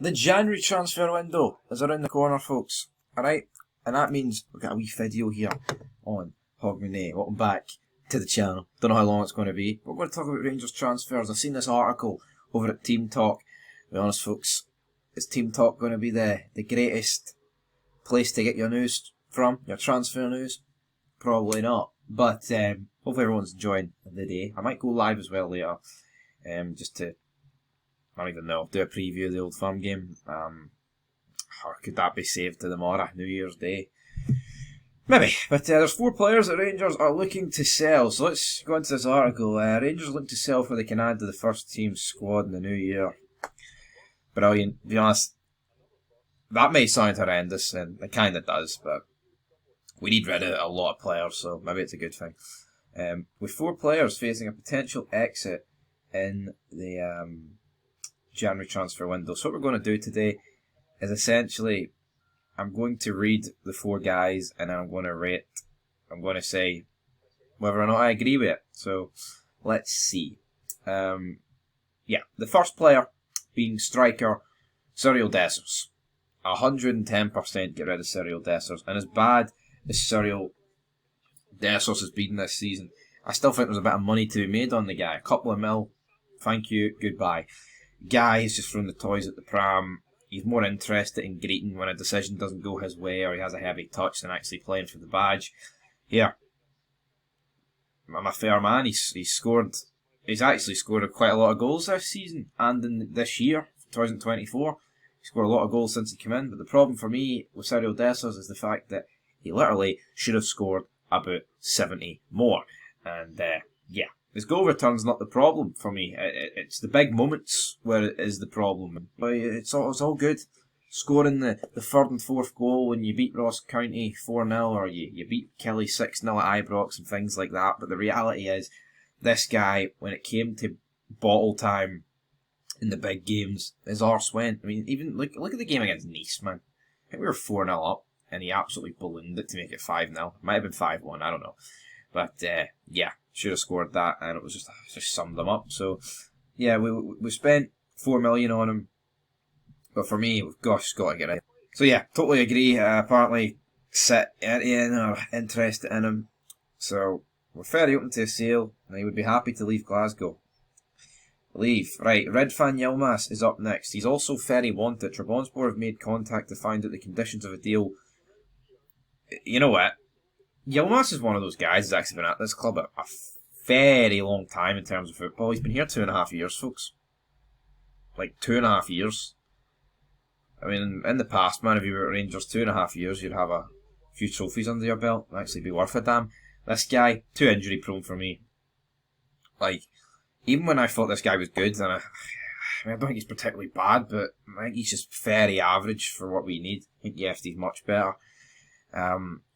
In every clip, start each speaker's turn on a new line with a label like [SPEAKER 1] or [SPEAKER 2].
[SPEAKER 1] The January transfer window is around the corner, folks. Alright? And that means we've got a wee video here on Hogmanay. Welcome back to the channel. Don't know how long it's going to be, but we're going to talk about Rangers transfers. I've seen this article over at Team Talk. To be honest, folks, is Team Talk going to be the greatest place to get your news from? Your transfer news? Probably not. But hopefully everyone's enjoying the day. I might go live as well later. Just to, I don't even know, do a preview of the Old Firm game. Or could that be saved to tomorrow, New Year's Day? Maybe. But there's 4 players that Rangers are looking to sell. So let's go into this article. Rangers look to sell for they can add to the first team squad in the new year. Brilliant. To be honest, that may sound horrendous, and it kind of does, but we need rid of a lot of players, so maybe it's a good thing. With 4 players facing a potential exit in the January transfer window. So what we're going to do today is essentially, I'm going to read the 4 guys and then I'm going to rate, I'm going to say whether or not I agree with it. So let's see. Yeah, the first player being striker Cyriel. 110% get rid of Cyriel. And as bad as Cyriel has been this season, I still think there's a bit of money to be made on the guy. A couple of mil, thank you, goodbye. Guy has just thrown the toys at the pram. He's more interested in greeting when a decision doesn't go his way or he has a heavy touch than actually playing for the badge. Here, I'm a fair man. He's actually scored quite a lot of goals this season and in this year, 2024. He scored a lot of goals since he came in, but the problem for me with Cyriel is the fact that he literally should have scored about 70 more. And yeah, his goal return's not the problem for me. It's the big moments where it is the problem. But it's all good. Scoring the 3rd and 4th goal when you beat Ross County 4-0 or you beat Kelly 6-0 at Ibrox and things like that. But the reality is, this guy, when it came to bottle time in the big games, his arse went. I mean, even look at the game against Nice, man. I think we were 4-0 up and he absolutely ballooned it to make it 5-0. It might have been 5-1, I don't know. But yeah, should have scored that, and it was just summed them up. So yeah, we spent 4 million on him, but for me, we've got to get it. So yeah, totally agree. Apparently, Etienne are interested in him, so we're fairly open to a sale, and he would be happy to leave Glasgow. Right, Ridvan Yilmaz is up next. He's also very wanted. Trabzonspor have made contact to find out the conditions of a deal. You know what? Yilmaz is one of those guys who's actually been at this club a very long time in terms of football. He's been here 2.5 years, folks. Like 2.5 years. I mean, in the past, man, if you were at Rangers 2.5 years, you'd have a few trophies under your belt. It'd actually be worth a damn. This guy, too injury prone for me. Like, even when I thought this guy was good, and I don't think he's particularly bad, but I think he's just very average for what we need. I think Yefty's much better.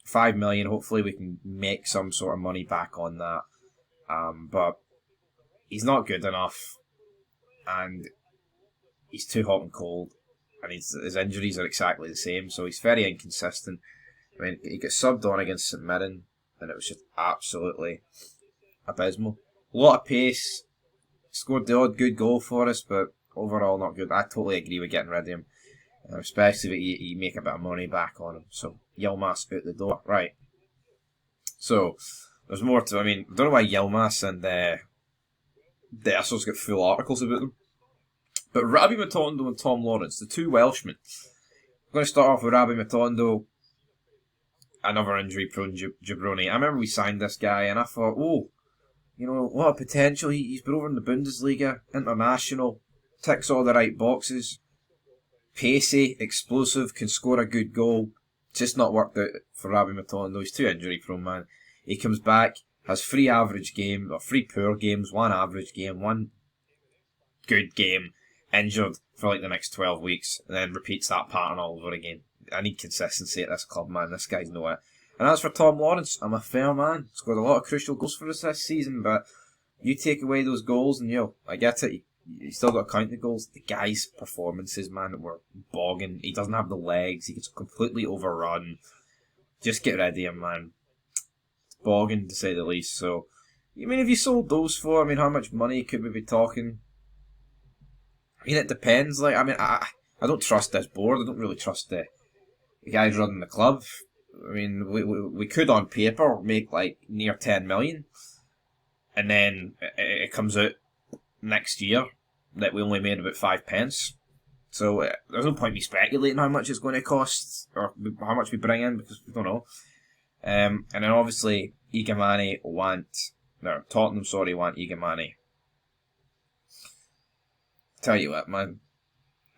[SPEAKER 1] 5 million, hopefully we can make some sort of money back on that. But he's not good enough, and he's too hot and cold, and his injuries are exactly the same, so he's very inconsistent. I mean, he got subbed on against St Mirren, and it was just absolutely abysmal. A lot of pace, scored the odd good goal for us, but overall not good. I totally agree with getting rid of him. Especially if you make a bit of money back on him. So, Yilmaz out the door. Right. So, there's more to... I mean, I don't know why Yilmaz and the Essos get full articles about them. But Rabbi Matondo and Tom Lawrence, the 2 Welshmen. I'm going to start off with Rabbi Matondo. Another injury-prone jabroni. I remember we signed this guy and I thought, oh, you know, what a potential. He's been over in the Bundesliga, international, ticks all the right boxes. Pacey, explosive, can score a good goal. Just not worked out for Rabbi Matondo. He's too injury prone, man. He comes back, has 3 average games, or 3 poor games, 1 average game, 1 good game, injured for like the next 12 weeks, and then repeats that pattern all over again. I need consistency at this club, man. This guy's know it. And as for Tom Lawrence, I'm a fair man. Scored a lot of crucial goals for us this season, but you take away those goals and, I get it. You still got to count the goals. The guy's performances, man, were bogging. He doesn't have the legs. He gets completely overrun. Just get rid of him, man. It's bogging, to say the least. So, I mean, if you sold those 4, I mean, how much money could we be talking? I mean, it depends. Like, I mean, I I don't trust this board. I don't really trust the guys running the club. I mean, we could on paper make like near 10 million, and then it comes out next year that we only made about 5 pence. So there's no point me speculating how much it's going to cost or how much we bring in because we don't know. And then obviously Tottenham want Igamane. Tell you what, man.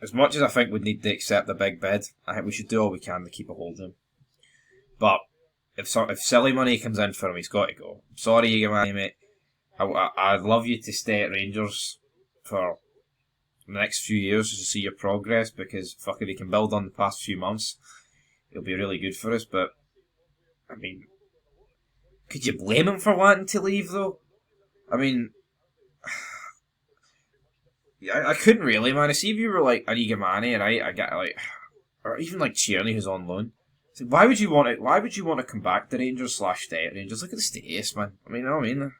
[SPEAKER 1] As much as I think we'd need to accept the big bid, I think we should do all we can to keep a hold of him. But if silly money comes in for him, he's got to go. Sorry, Igamane, mate. I'd love you to stay at Rangers for the next few years to see your progress, because fuck, if he can build on the past few months, it'll be really good for us. But I mean, could you blame him for wanting to leave though? I mean, I couldn't really, man. I see if you were like an Igamane, right? I get like, or even like Tierney who's on loan. So why would you want it? Why would you want to come back to Rangers / stay at Rangers? Look at the status, man. I mean, you know what I mean?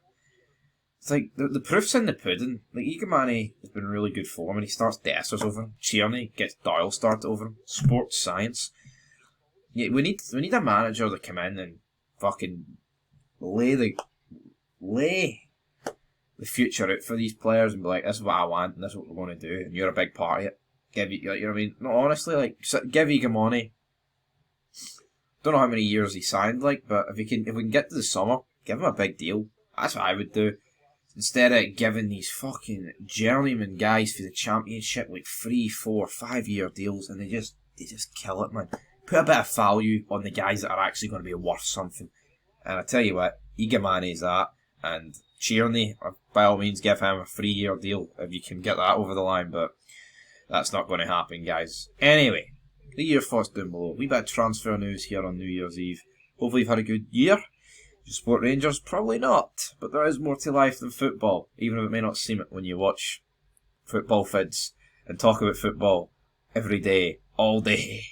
[SPEAKER 1] It's like the proof's in the pudding. Like Igamane has been really good form, and he starts Dessers over him. Tierney gets Doyle started over him. Sports science. Yeah, we need a manager to come in and fucking lay the future out for these players and be like, this is what I want and this is what we're going to do, and you're a big part of it. You know what I mean? No, honestly, like, give Igamane. Don't know how many years he signed, like, but if we can get to the summer, give him a big deal. That's what I would do. Instead of giving these fucking journeyman guys for the championship like 3, 4, 5 year deals, and they just kill it, man. Put a bit of value on the guys that are actually going to be worth something. And I tell you what, Igamane's that, and Tierney, by all means, give him a 3-year deal if you can get that over the line, but that's not going to happen, guys. Anyway, leave your thoughts down below. We bit of transfer news here on New Year's Eve. Hopefully you've had a good year. You support Rangers? Probably not, but there is more to life than football, even if it may not seem it when you watch football vids and talk about football every day, all day.